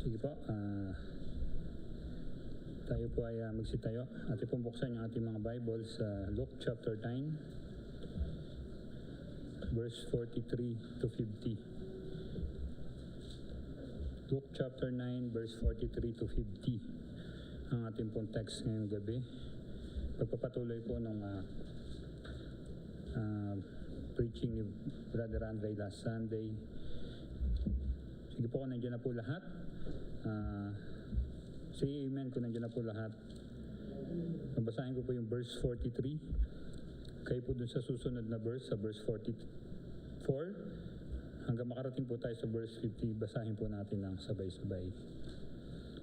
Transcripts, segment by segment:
Sige po, tayo po ay magsitayo. Atin pong buksan yung ating mga Bible sa Luke chapter 9, verse 43 to 50. Luke chapter 9, verse 43 to 50. Ang ating pong text ngayong gabi. Pagpapatuloy po nung preaching ni Brother Andre last Sunday. Sige po, kung nandiyan na po lahat. Say amen kung nandiyan na po lahat. Mabasahin ko po yung verse 43. Kayo po dun sa susunod na verse, sa verse 44. Hanggang makarating po tayo sa verse 50, basahin po natin ng sabay-sabay.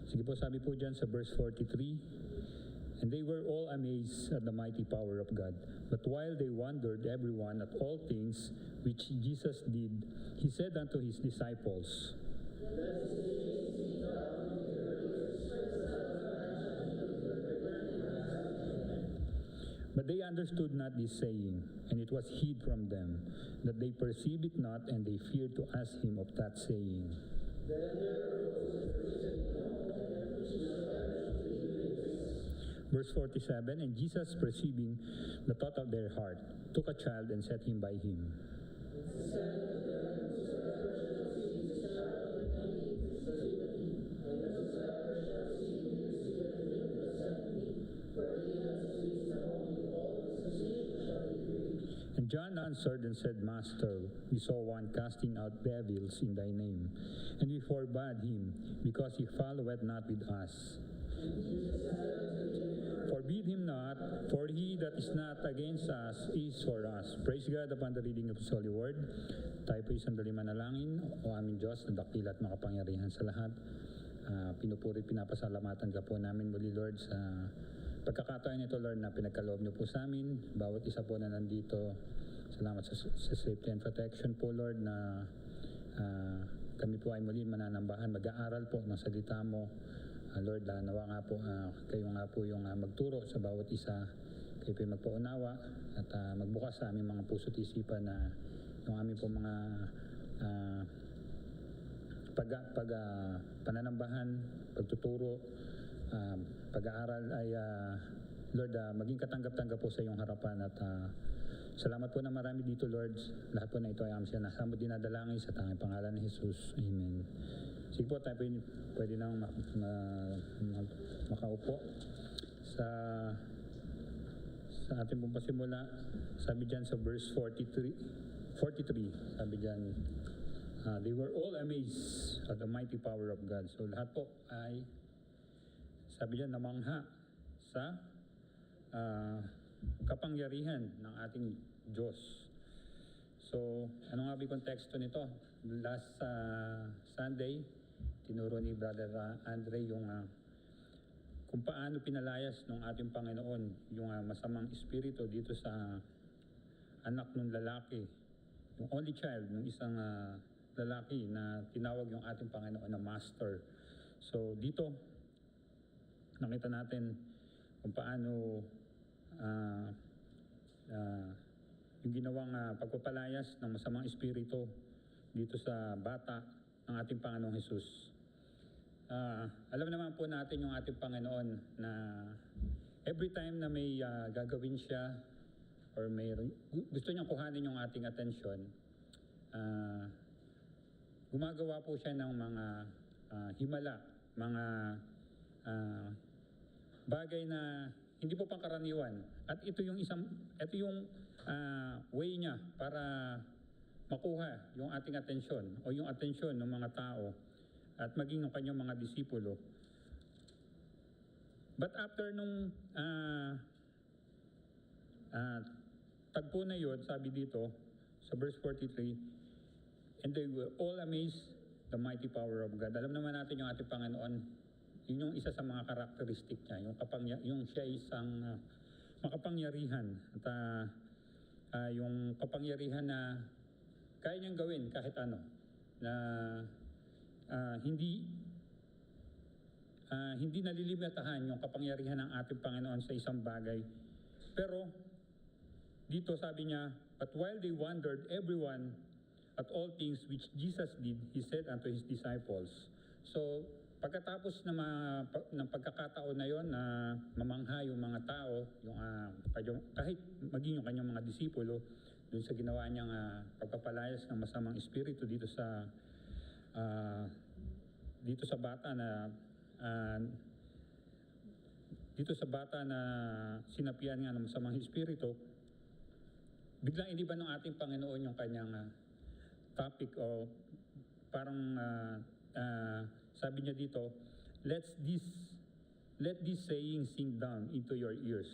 Sige po, sabi po dyan sa verse 43. And they were all amazed at the mighty power of God. But while they wondered everyone at all things which Jesus did, he said unto his disciples, But they understood not this saying, and it was hid from them, that they perceived it not, and they feared to ask him of that saying. Verse 47, And Jesus, perceiving the thought of their heart, took a child and set him by him. And John answered and said, Master, we saw one casting out devils in thy name, and we forbade him, because he followeth not with us. Forbid him not, for he that is not against us is for us. Praise God upon the reading of His holy word. Tayo po sandali manalangin. O aming Diyos, na dakila at makapangyarihan sa lahat. Pinupuri, pinapasalamatan ka po namin muli, Lord, sa pagkakataon nito, Lord, na pinagkaloob niyo po sa amin. Bawat isa po na nandito. Salamat sa safety and protection po, Lord, na kami po ay muli mananambahan, mag-aaral po ng salita mo. Lord, nawa nga po, kayo nga po yung magturo sa bawat isa. Kayo po yung magpaunawa at magbukas sa aming mga puso't isipan na yung aming po mga pananambahan, pagtuturo, pag-aaral ay Lord, maging katanggap-tanggap po sa iyong harapan at salamat po na marami dito, Lord. Lahat po na ito ay aming sinasamo dinadalangin sa tanging pangalan ni Jesus. Amen. Sige po, tayo po pwede nang makaupo sa ating pong pasimula. Sabi dyan sa verse 43, sabi dyan, they were all amazed at the mighty power of God. So lahat po ay, sabi dyan, namangha sa kapangyarihan ng ating Diyos. So, ano nga ba yung konteksto nito? Last Sunday, tinuro ni Brother Andre yung kung paano pinalayas ng ating Panginoon yung masamang espiritu dito sa anak ng lalaki, yung only child ng isang lalaki na tinawag yung ating Panginoon na Master. So, dito, nakita natin kung paano yung ginawang pagpapalayas ng masamang espiritu dito sa bata ng ating Panginoong Hesus. Alam naman po natin yung ating Panginoon na every time na may gagawin siya or may gusto niyang kuhanin yung ating atensyon, gumagawa po siya ng mga himala, mga bagay na hindi po pangkaraniwan. At ito yung way niya para makuha yung ating atensyon o yung atensyon ng mga tao at maging ng kanyang mga disipulo. But after nung tagpo na yun, sabi dito sa verse 43, and they were all amazed the mighty power of God. Alam naman natin yung ating Panginoon, yun yung isa sa mga karakteristik niya, yung siya isang makapangyarihan at yung kapangyarihan na kaya niyang gawin kahit ano, na hindi nalilimitahan yung kapangyarihan ng ating Panginoon sa isang bagay. Pero dito sabi niya, but while they wondered everyone at all things which Jesus did, He said unto His disciples. So Pagkatapos ng pagkakataon na yon na mamangha yung mga tao, kahit maging yung kanyang mga disipulo, dun sa ginawa niyang pagpapalayas ng masamang espiritu dito sa bata na sinapian nga ng masamang espiritu, biglang iniba ng ating Panginoon yung kanyang topic o parang sabi niya dito, let this saying sink down into your ears,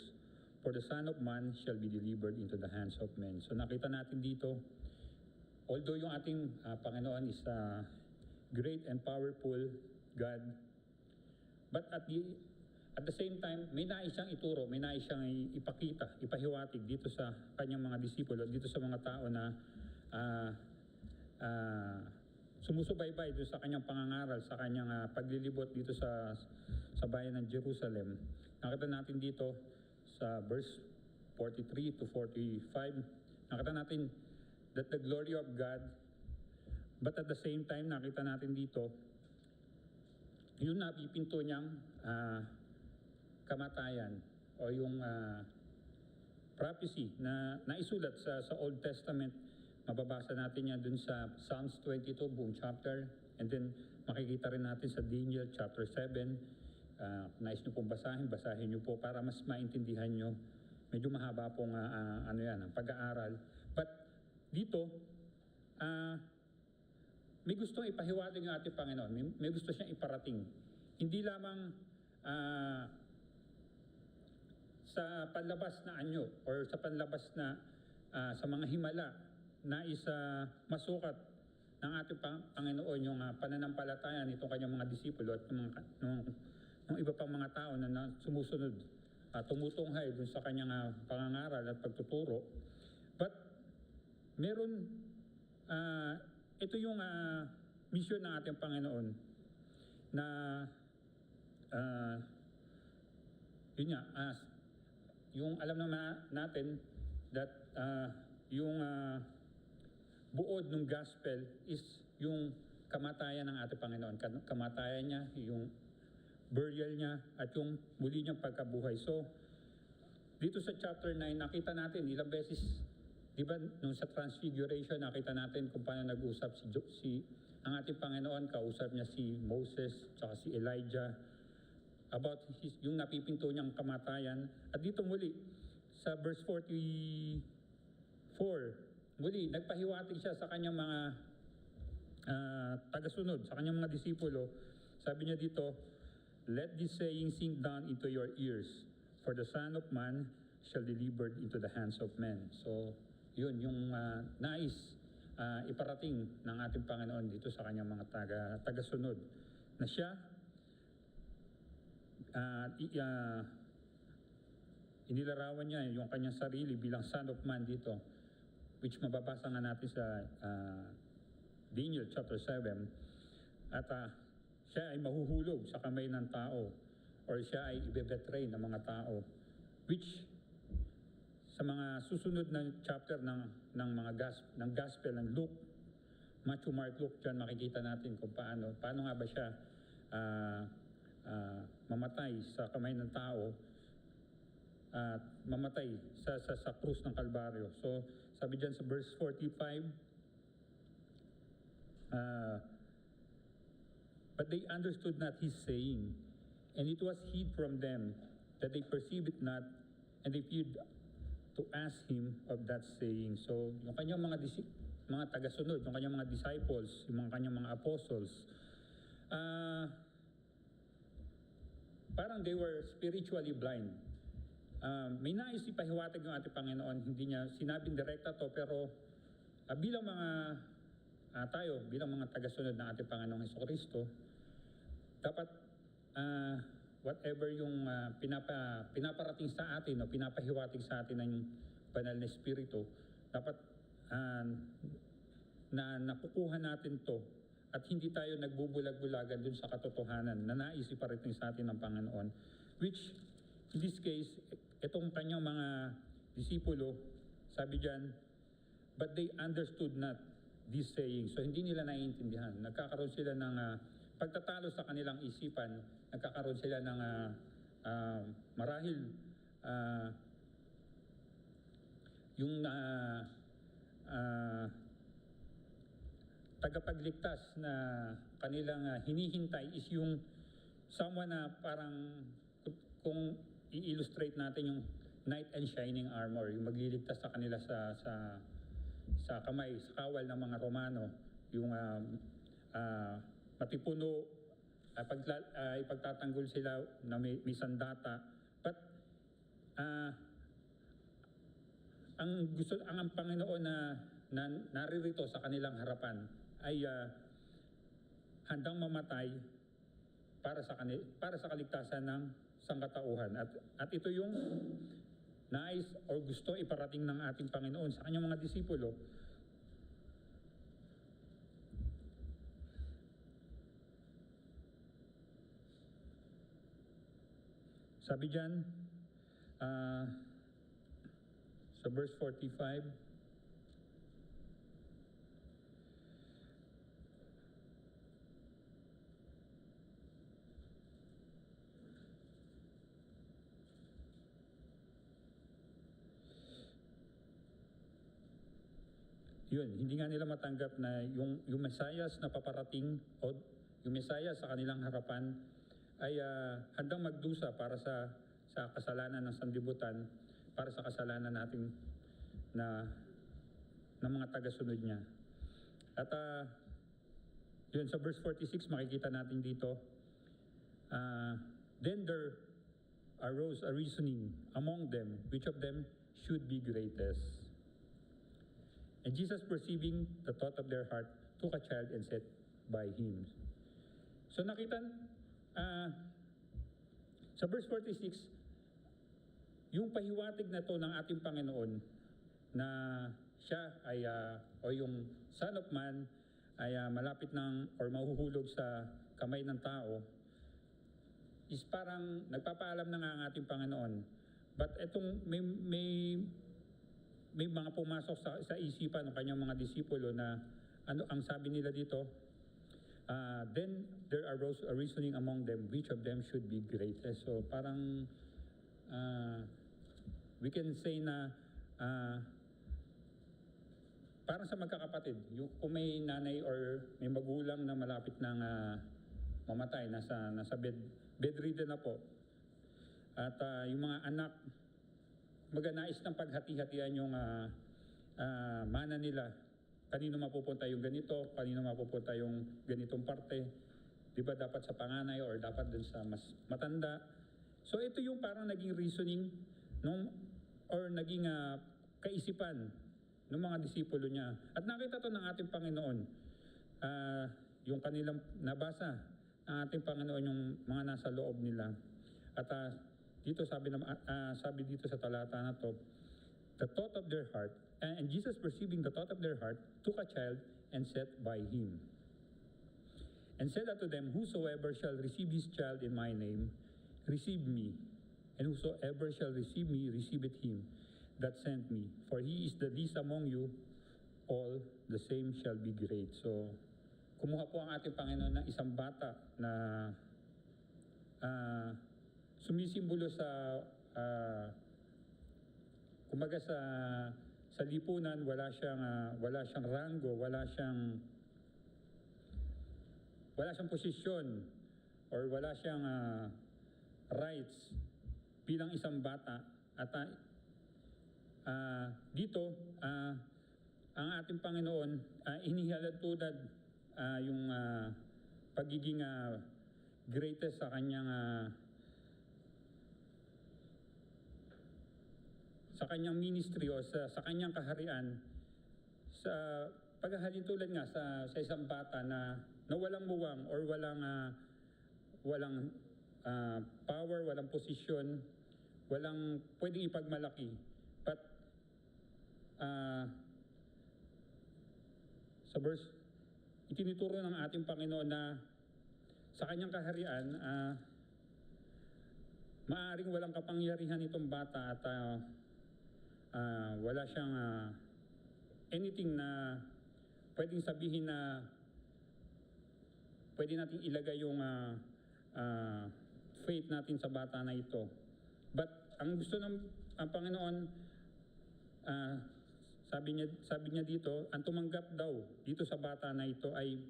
for the Son of Man shall be delivered into the hands of men. So nakita natin dito, although yung ating Panginoon is a great and powerful God, but at the same time, may nais siyang ituro, may nais siyang ipakita, ipahiwatig dito sa kanyang mga disipulo, dito sa mga tao na sumusubaybay doon sa kanyang pangangaral, sa kanyang paglilibot dito sa bayan ng Jerusalem. Nakita natin dito sa verse 43 to 45, nakita natin that the glory of God, but at the same time, nakita natin dito, yung napipinto niyang kamatayan o yung prophecy na naisulat sa Old Testament. Mababasa natin yan dun sa Psalms 22, buong chapter. And then makikita rin natin sa Daniel chapter 7. Nais nyo pong basahin nyo po para mas maintindihan nyo. Medyo mahaba pong ang pag-aaral. But dito, may gustong ipahiwatig ng ating Panginoon. May gusto siyang iparating. Hindi lamang sa panlabas na anyo or sa panlabas na sa mga himala nais masukat ng ating Panginoon yung pananampalataya nitong kanyang mga disipulo at ng iba pang mga tao na sumusunod, tumutunghay dun sa kanyang pangangaral at pagtuturo. But meron, ito yung mission ng ating Panginoon na yun nga, yung alam naman natin that yung buod ng gospel is yung kamatayan ng ating Panginoon. Kamatayan niya, yung burial niya, at yung muli niyang pagkabuhay. So, dito sa chapter 9, nakita natin ilang beses, di ba, nung sa Transfiguration, nakita natin kung paano nag-usap ang ating Panginoon, kausap niya si Moses, tsaka si Elijah, about yung napipinto niyang kamatayan. At dito muli, sa verse 44, muli, nagpahiwatig siya sa kanyang mga tagasunod, sa kanyang mga disipulo. Sabi niya dito, let this saying sink down into your ears, for the Son of Man shall be delivered into the hands of men. So, yun, yung nais iparating ng ating Panginoon dito sa kanyang mga tagasunod, na siya inilarawan niya yung kanyang sarili bilang Son of Man dito, which mababasa nga natin sa Daniel chapter 7. At siya ay mahuhulog sa kamay ng tao, or siya ay ibebetray ng mga tao, which sa mga susunod na chapter ng gospel ng Luke, Matthew, Mark, Luke, dyan makikita natin kung paano nga ba siya mamatay sa kamay ng tao at mamatay sa krus ng Kalbaryo. So, sabi dyan sa verse 45, but they understood not his saying, and it was hid from them that they perceived it not, and they feared to ask him of that saying. So, yung kanyang mga tagasunod, yung kanyang mga disciples, yung kanyang mga apostles, parang they were spiritually blind. May nais ipahiwatig ng ating Panginoon, hindi niya sinabing direkta to, pero bilang bilang mga tagasunod ng ating Panginoong Hesukristo, dapat whatever yung pinaparating sa atin o pinapahiwatig sa atin ng banal na Espiritu, dapat na nakukuha natin to at hindi tayo nagbubulag-bulagan dun sa katotohanan na nais iparating sa atin ng Panginoon, which in this case, itong kanyang mga disipulo, sabi dyan, but they understood not this saying. So hindi nila naiintindihan. Nagkakaroon sila ng pagtatalo sa kanilang isipan, nagkakaroon sila ng marahil yung tagapagligtas na kanilang hinihintay is yung someone na parang kung i-illustrate natin yung knight and shining armor, yung magliligtas sa kanila sa kamay, sa kawal ng mga Romano, yung matipuno, ipagtatanggol sila na may sandata. But ang Panginoon na naririto sa kanilang harapan ay handang mamatay para sa kaligtasan ng sangkatauhan. At ito yung nais o gusto iparating ng ating Panginoon sa kanyang mga disipulo. Sabi diyan sa verse 45, yun, hindi nga nila matanggap na yung Mesayas na paparating o yung Mesayas sa kanilang harapan ay handang magdusa para sa kasalanan ng sanlibutan, para sa kasalanan natin ng mga taga-sunod niya. At yun, sa verse 46 makikita natin dito, then there arose a reasoning among them, which of them should be greatest. And Jesus, perceiving the thought of their heart, took a child and sat by him. So nakita, sa verse 46, yung pahiwatig na to ng ating Panginoon na siya ay, o yung Son of Man ay malapit ng or mahuhulog sa kamay ng tao, is parang nagpapaalam na nga ang ating Panginoon. But itong may mga pumasok sa isipan ng kanyang mga disipulo na ano ang sabi nila dito, then there arose a reasoning among them, which of them should be greatest. So parang we can say na parang sa magkakapatid, kung may nanay or may magulang na malapit ng mamatay, nasa bedridden na po, at yung mga anak maganais ng paghati-hatian yung mana nila. Kanino mapupunta yung ganito, kanino mapupunta yung ganitong parte. Di ba dapat sa panganay or dapat dun sa mas matanda. So ito yung parang naging reasoning or naging kaisipan ng mga disipulo niya. At nakita to ng ating Panginoon. Yung kanilang nabasa ng ating Panginoon yung mga nasa loob nila. At dito sabi dito sa talata na to, the thought of their heart, and Jesus, perceiving the thought of their heart, took a child and sat by him, and said unto them, whosoever shall receive his child in my name, receive me, and whosoever shall receive me, receiveth him that sent me. For he is the least among you, all the same shall be great. So, kumuha po ang ating Panginoon ng isang bata na sumisimbolo sa kumaga sa lipunan, wala siyang rango, wala siyang posisyon or wala siyang rights bilang isang bata. At dito ang ating Panginoon inihalatudad yung pagiging greatest sa kanyang ministry o sa kanyang kaharian, sa paghahalin tulad nga sa isang bata na walang muwang or walang power, walang posisyon, walang pwedeng ipagmalaki. But sa verse, itinuturo ng ating Panginoon na sa kanyang kaharian, maaaring walang kapangyarihan itong bata at wala siyang anything na pwedeng sabihin na pwede natin ilagay yung faith natin sa bata na ito. But ang gusto ng ang Panginoon, sabi niya dito, ang tumanggap daw dito sa bata na ito ay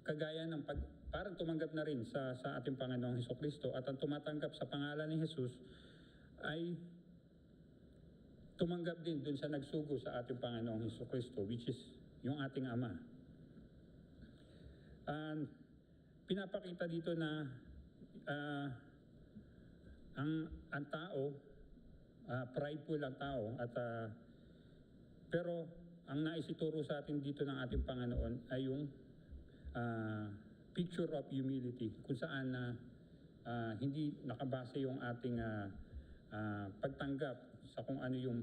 kagaya ng parang tumanggap na rin sa ating Panginoong Hesukristo, at ang tumatanggap sa pangalan ni Jesus ay tumanggap din dun sa nagsugo sa ating Panginoong Hesukristo, which is yung ating Ama. Pinapakita dito na ang tao, prideful ang tao, at pero ang naisituro sa atin dito ng ating Panginoon ay yung picture of humility, kung saan hindi nakabase yung ating pagtanggap sa kung ano yung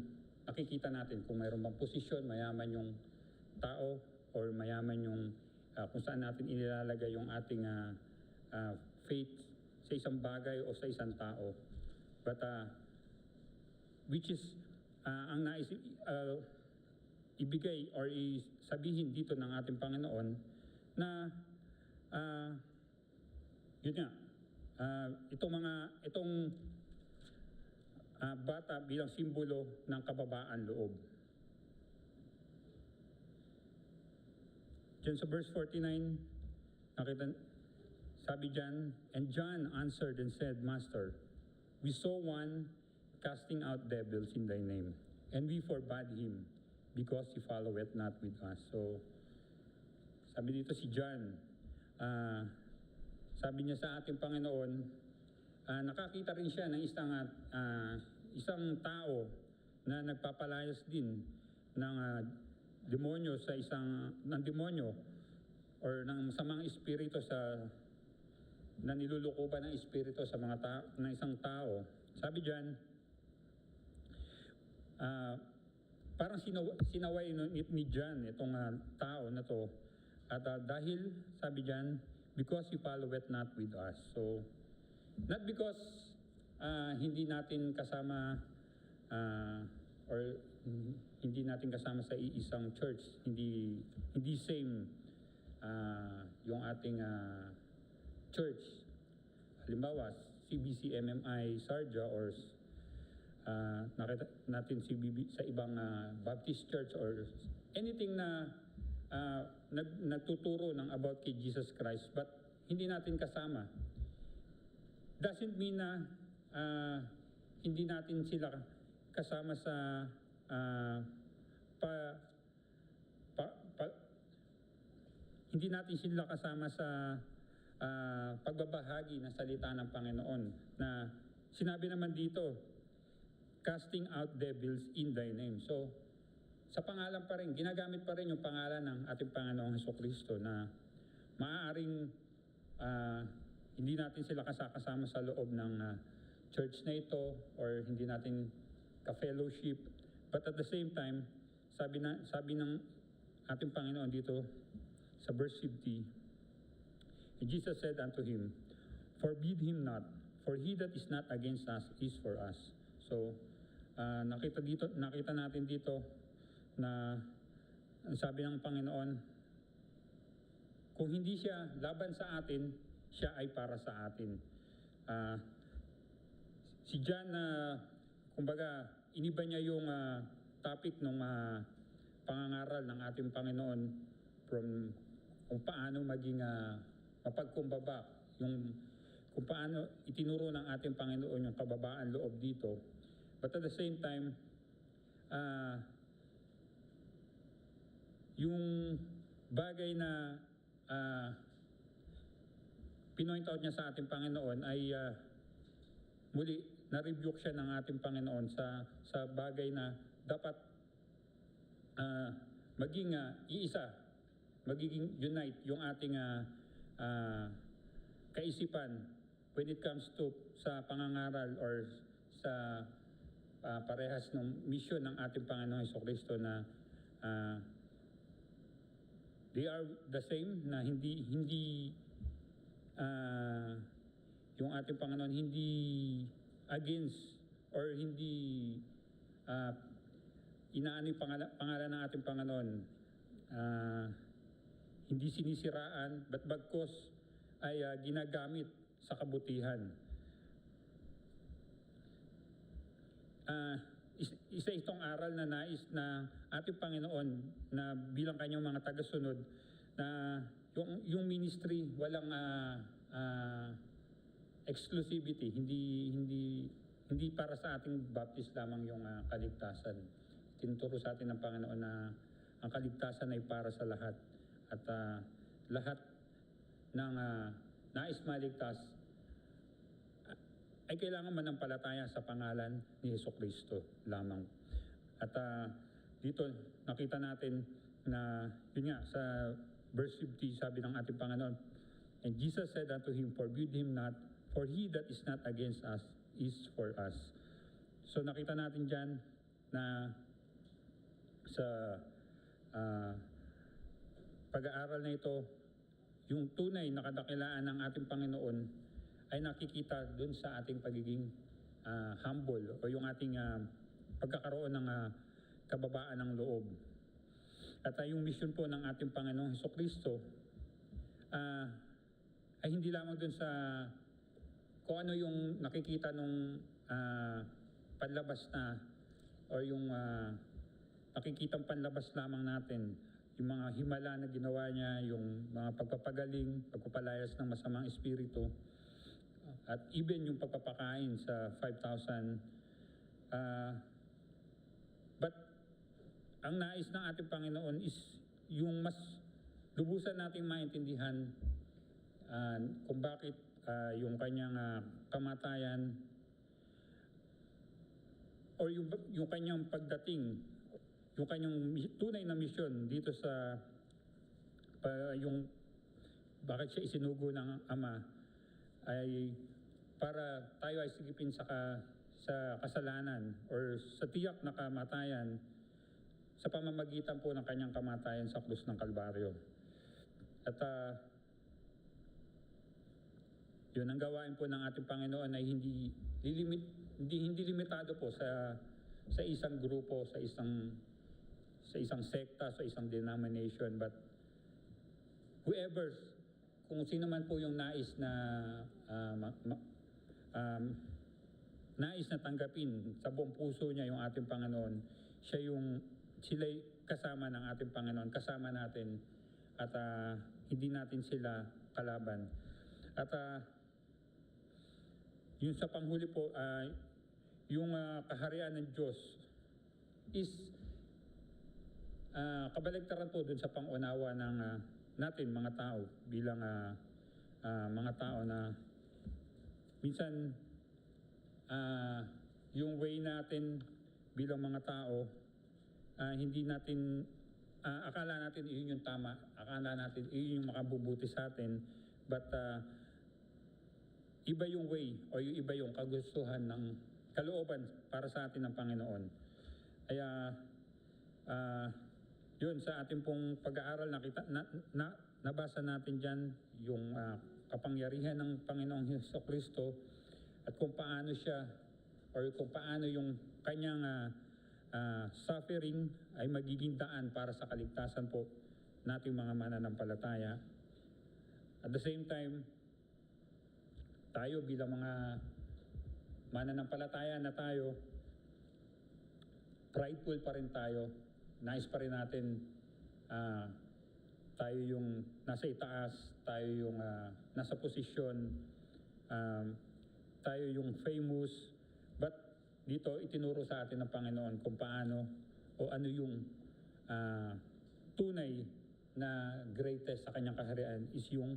nakikita natin, kung mayroon bang posisyon, mayaman yung tao, or mayaman yung kung saan natin inilalagay yung ating faith sa isang bagay o sa isang tao. But which is ang nais ibigay or sabihin dito ng ating Panginoon na yun nga, itong bata bilang simbolo ng kababaan loob. Diyan sa verse 49, sabi diyan, "And John answered and said, Master, we saw one casting out devils in thy name, and we forbade him, because he followeth not with us." So, sabi dito si John, sabi niya sa ating Panginoon, nakakita rin siya ng isang tao na nagpapalayas din ng demonyo demonyo or ng masamang espiritu na nilulukuban ng espiritu sa ng isang tao. Sabi diyan, parang sinaway ni John itong tao na to, at dahil sabi diyan, because he followeth not with us. So not because hindi natin kasama or hindi natin kasama sa iisang church, hindi same yung ating church. Halimbawa, CBC MMI Sarja, or nakita natin sa ibang Baptist church or anything na nagtuturo ng about kay Jesus Christ, but hindi natin kasama. Doesn't mean na hindi natin sila kasama sa hindi natin sila kasama sa pagbabahagi ng salita ng Panginoon, na sinabi naman dito, casting out devils in thy name. So, sa pangalan pa rin, ginagamit pa rin yung pangalan ng ating Panginoong Hesukristo, na maaaring hindi natin sila kasama sa loob ng church na ito, or hindi natin ka-fellowship. But at the same time, sabi ng ating Panginoon dito sa verse 50, "And Jesus said unto him, Forbid him not, for he that is not against us is for us." So, nakita natin dito na sabi ng Panginoon, kung hindi siya laban sa atin, siya ay para sa atin. Si John, kumbaga, iniba niya yung topic ng pangangaral ng ating Panginoon from kung paano maging mapagkumbaba, kung paano itinuro ng ating Panginoon yung kababaan loob dito. But at the same time, yung bagay na pinoint out niya sa ating Panginoon ay muli na-rebuke siya ng ating Panginoon sa bagay na dapat maging iisa, magiging unite yung ating kaisipan when it comes to sa pangangaral or sa parehas ng mission ng ating Panginoon Hesukristo, na they are the same, na hindi yung ating Panginoon hindi against or hindi inaano yung pangalan ng ating Panginoon, hindi sinisiraan, but bagkos ay ginagamit sa kabutihan. Isa itong aral na nais na ating Panginoon na bilang kanyang mga tagasunod na yung ministry walang exclusivity, hindi para sa ating baptist lamang yung kaligtasan. Tinuturo sa atin ng Panginoon na ang kaligtasan ay para sa lahat at lahat ng nais maligtas ay kailangan manampalataya sa pangalan ni Jesucristo lamang. At dito nakita natin na yun nga sa verse 50 sabi ng ating Panginoon, and Jesus said unto him, forbid him not, for he that is not against us is for us. So nakita natin dyan na sa pag-aaral na ito, yung tunay na kadakilaan ng ating Panginoon ay nakikita dun sa ating pagiging humble o yung ating pagkakaroon ng kababaan ng loob. At yung mission po ng ating Panginoong Hesukristo ay hindi lamang dun sa kung ano yung nakikita nung panlabas na o yung nakikitang panlabas lamang natin, yung mga himala na ginawa niya, yung mga pagpapagaling, pagpapalayas ng masamang espiritu, at even yung pagpapakain sa 5,000. But ang nais ng ating Panginoon is yung mas lubusan nating maintindihan kung bakit yung kanyang kamatayan or yung kanyang pagdating, yung kanyang tunay na misyon dito sa yung bakit siya isinugo ng Ama ay para tayo ay sigipin sa kasalanan or sa tiyak na kamatayan sa pamamagitan po ng kanyang kamatayan sa krus ng Kalbaryo. At yun ang gawain po ng ating Panginoon ay hindi limitado po sa isang grupo, sa isang sekta, sa isang denomination, but whoever, kung sino man po yung nais na tanggapin sa buong puso niya yung ating Panginoon, sila'y kasama ng ating Panginoon, kasama natin at hindi natin sila kalaban. At yun sa panghuli po, yung kaharian ng Diyos is kabaligtaran po dun sa pangunawa ng natin mga tao bilang mga tao na minsan yung way natin bilang mga tao hindi natin akala natin iyon yung tama, akala natin iyon yung makabubuti sa atin, but iba yung way o yung iba yung kagustuhan ng kalooban para sa atin ng Panginoon. Kaya yun sa ating pong pag-aaral nabasa natin dyan yung kapangyarihan ng Panginoong Hesukristo at kung paano siya or kung paano yung kanyang suffering ay magiging daan para sa kaligtasan po nating mga mananampalataya. At the same time, tayo bilang mga mananampalataya na tayo, prideful pa rin tayo. Nais pa rin natin tayo yung nasa itaas, tayo yung nasa posisyon, tayo yung famous. But dito itinuro sa atin ng Panginoon kung paano o ano yung tunay na greatest sa kanyang kaharian is yung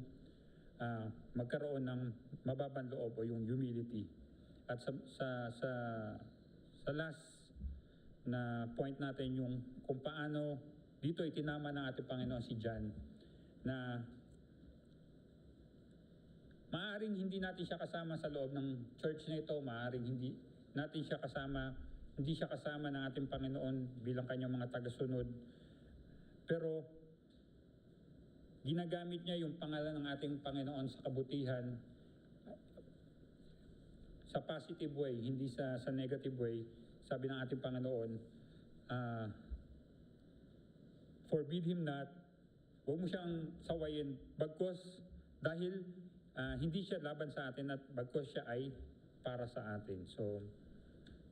magkaroon ng mababang loob o yung humility. At sa last na point natin yung kung paano dito itinama ng ating Panginoon si John na maaaring hindi natin siya kasama sa loob ng church na ito, maaaring hindi siya kasama ng ating Panginoon bilang kanyang mga tagasunod, pero ginagamit niya yung pangalan ng ating Panginoon sa kabutihan sa positive way, hindi sa negative way. Sabi ng ating Panginoon, forbid him not, huwag mo siyang sawayin, bagkus dahil hindi siya laban sa atin at bagkus siya ay para sa atin. So,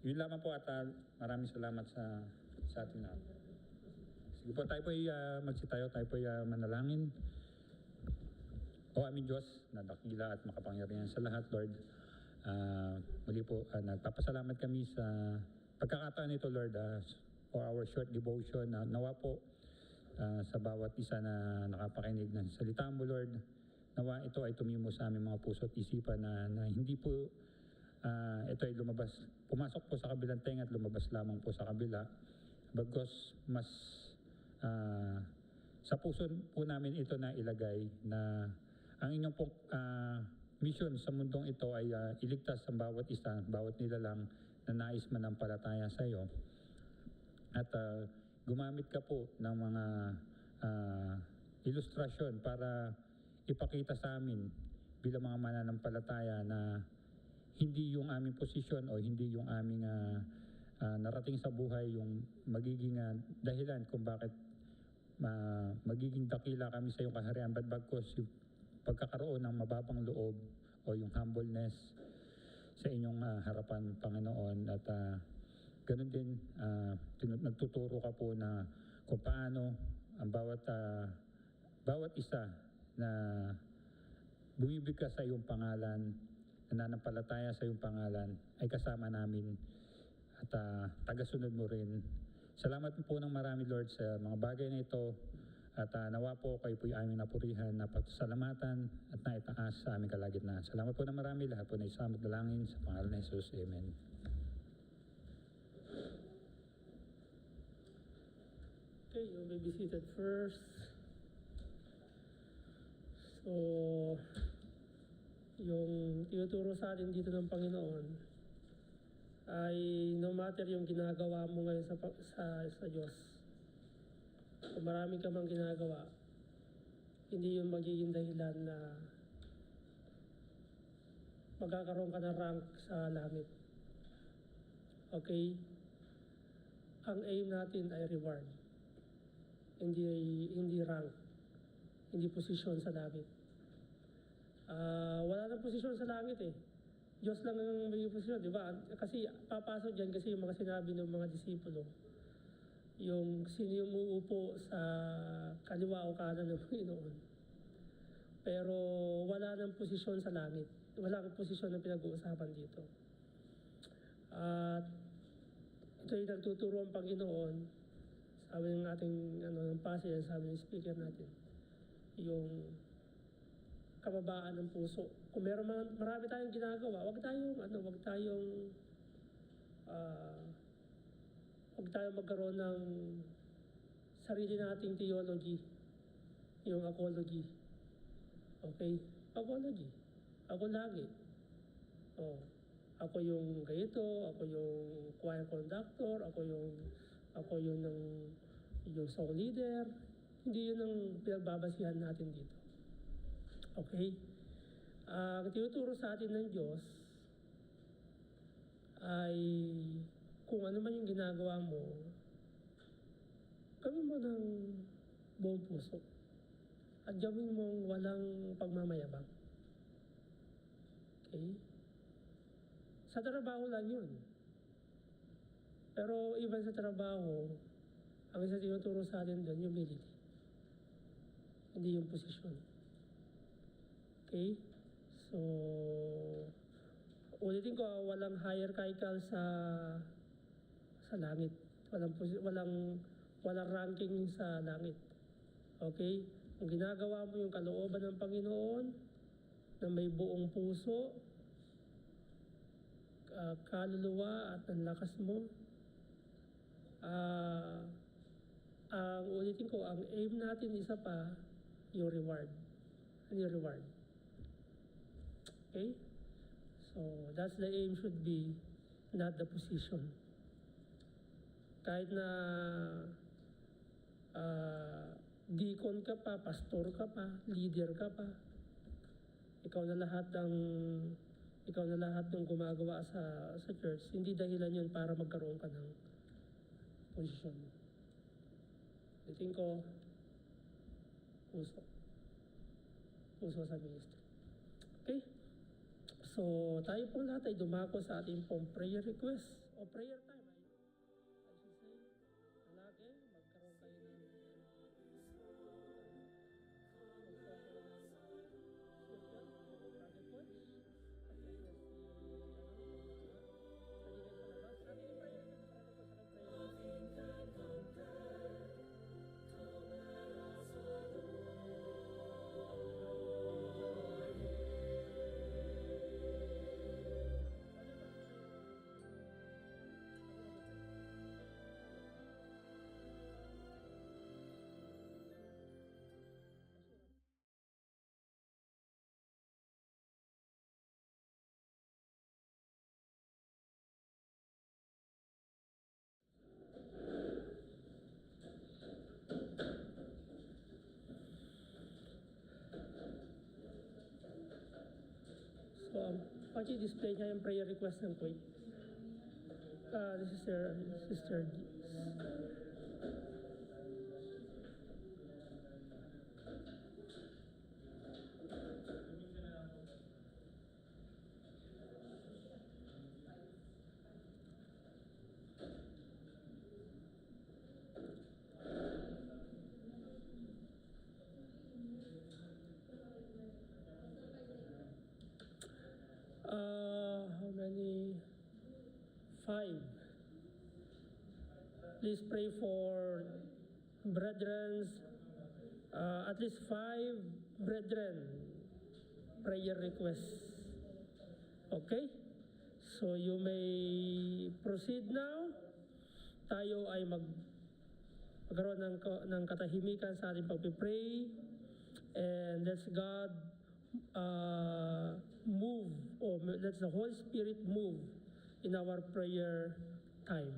yun lamang po at maraming salamat sa ating lahat. Sige po, tayo po ay magsitayo, tayo po ay manalangin. O aming Diyos na dakila at makapangyarihan sa lahat, Lord. Muli po, nagpapasalamat kami sa pagkakataon nito, Lord, for our short devotion. Nawa po sa bawat isa na nakapakinig ng salita mo, Lord. Nawa ito ay tumimo sa aming mga puso at isipan na hindi po ito ay pumasok po sa kabilang tenga at lumabas lamang po sa kabila. Bagkus mas sa puso po namin ito na ilagay na ang inyong pong mission sa mundong ito ay iligtas ang bawat isa, bawat nilalang na nais manampalataya sa iyo. At gumamit ka po ng mga ilustrasyon para ipakita sa amin bilang mga mananampalataya na hindi yung aming posisyon o hindi yung aming narating sa buhay yung magiging dahilan kung bakit magiging dakila kami sa iyong kaharian, but bagkus yung pagkakaroon ng mababang loob o yung humbleness sa inyong harapan, Panginoon. At ganun din, nagtuturo ka po na kung paano ang bawat isa na bumibigkas sa iyong pangalan, nananampalataya sa iyong pangalan, ay kasama namin at tagasunod mo rin. Salamat po ng marami, Lord, sa mga bagay na ito. At nawa po kayo po yung aming napurihan na pagsasalamatan at naitaas sa aming kalagitnaan. Salamat po na marami, lahat po na isamot dalangin sa pangalan ng Jesus. Amen. Okay, you may be seated first. So, yung tinuturo sa atin dito ng Panginoon ay no matter yung ginagawa mo ngayon sa Diyos, kung marami ka mang ginagawa, hindi yun magiging dahilan na magkakaroon ka ng rank sa langit. Okay? Ang aim natin ay reward. Hindi rank. Hindi posisyon sa langit. Wala nang posisyon sa langit eh. Diyos lang ang may posisyon, di ba? Kasi papasok dyan kasi yung mga sinabi ng mga disipulo. Yung sino yung uupo sa kaliwa o kanan ng Panginoon. Pero wala nang posisyon sa langit. Wala nang posisyon na pinag-uusapan dito. At ito yung nagtuturo ang Panginoon. Sabi ng ating ng passage, sabi ng speaker natin, yung kababaan ng puso. Kung marami tayong ginagawa, wag tayong magkaroon ng sarili nating theology, yung apology. Okay? Apology. Ako lagi. Ako yung ganito, ako yung choir conductor, ako yung song leader. Hindi yun ang pinagbabasihan natin dito. Okay? Ang tinuturo sa atin ng Diyos ay kung ano man yung ginagawa mo, gawin mo ng buong puso. At gawin mong walang pagmamayabang. Okay? Sa trabaho lang yun. Pero even sa trabaho, ang isa tinuturo sa atin doon, humility. Hindi yung posisyon. Okay? So, ulitin ko, walang hierarchical sa langit. Walang ranking sa langit. Okay? Kung ginagawa mo yung kalooban ng Panginoon na may buong puso, kaluluwa at ang lakas mo, ang ulitin ko, ang aim natin isa pa, yung reward. Ano yung reward? Okay? So, that's the aim should be, not the position. Kahit na deacon ka pa, pastor ka pa, leader ka pa, ikaw na lahat ng gumagawa sa church, hindi dahilan yun para magkaroon ka ng posisyon. Ulitin ko, puso sa ministry. So, tayo po lahat ay dumako sa ating pong prayer request o prayer time. I should say, lagi magkaroon kayo ng So, paki-display niya yung prayer request ng Kuwait. This is Sister how many? 5. Please pray for brethren, at least 5 brethren prayer requests. Okay? So you may proceed now. Tayo ay magkaroon ng katahimikan sa ating pagpipray, and let's God move, or let's the Holy Spirit move in our prayer time.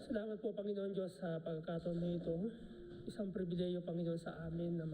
Salamat po, Panginoon Diyos, sa pagkakataon na ito. Isang pribileyo, Panginoon, sa amin na